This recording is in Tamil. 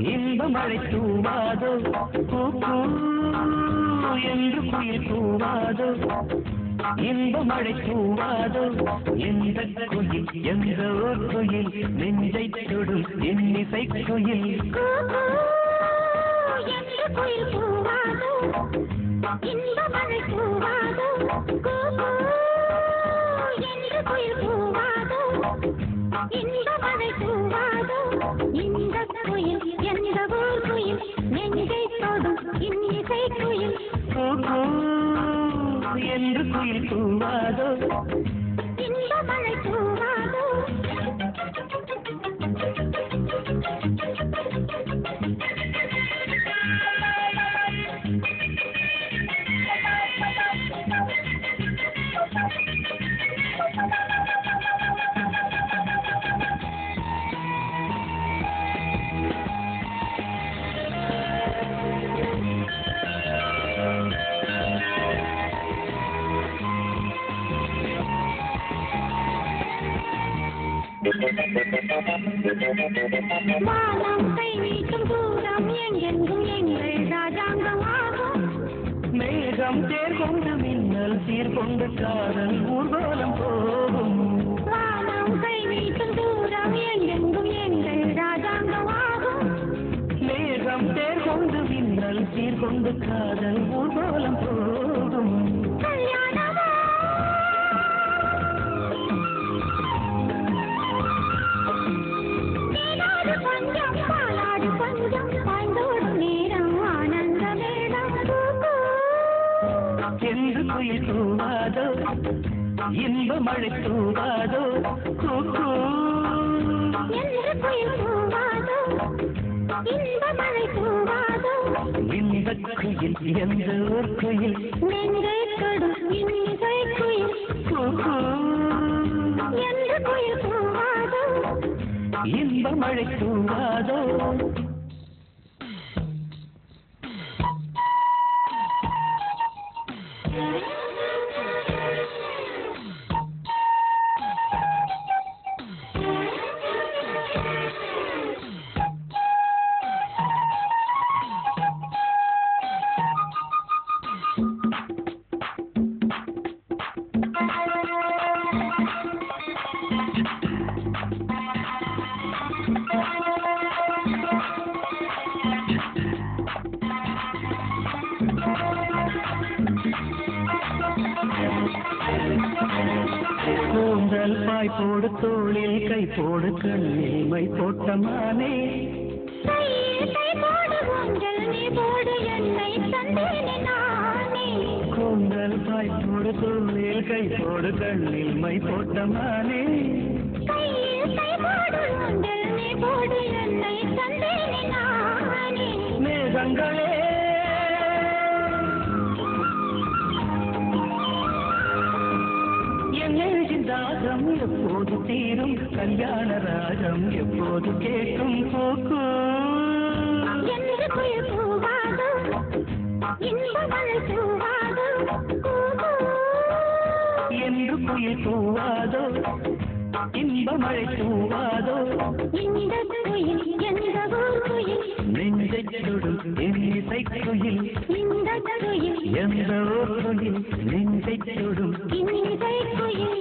இன்ப மழை தூவாதோ கூ என்று குயில் கூவாதோ இன்ப மழை தூவாதோ எந்த குயில் எந்த ஓர் குயில் நெஞ்சை தொடும் இன்னிசை குயில் என்று குயில் கூவாதோ இன்ப மழை தூவாதோ என்று குயில் கூவாதோ இன்ப மழை தூவாதோ இந்த குயில் எந்த ஊர் குயில் நெஞ்சை தொடும் இன்னிசை குயில் என்று குயில் கூவாதோ இன்ப மழை தூவாதோ வானம் கை நீட்டும் தூரம் எங்கெங்கும் எங்கள் ராஜாங்கமாகும் மேகம் தேர் கொண்டு மின்னல் சீர் கொண்டு காதல் ஊர்வலம் போகும் வானம் கை நீட்டும் தூரம் எங்கெங்கும் எங்கள் ராஜாங்கமாகும் மேகம் தேர் கொண்டு மின்னல் சீர் கொண்டு காதல் ஊர்வலம் போகும் என்று குயில் கூவாதோ இன்ப மழை தூவாதோ என்று குயில் கூவாதோ இன்ப மழை தூவாதோ இந்த குயில் எந்த ஊர் குயில் நெஞ்சை தொடும் இன்னிசை குயில் என்று குயில் கூவாதோ இன்ப மழை தூவாதோ கூந்தல் பாய் போடு தோளில் கை போடு கண்ணில் மை போட்டமானே கூந்தல் பாய் போடு தோளில் கை போடு கண்ணில் மை போட்டமானே மேகங்களே ராகம் எப்போது தீரும் கல்யாண ராகம் எப்போது கேட்கும் போக்கு என்று குயில் கூவாதோ இன்ப மழை தூவாதோ என்று குயில் கூவாதோ இன்ப மழை தூவாதோ இந்த குயில் எந்த ஊர் குயில் நெஞ்சை தொடும் இன்னிசை குயில் இந்த குயில் எந்த ஊர் குயில் நெஞ்சை தொடும் இன்னிசை குயில்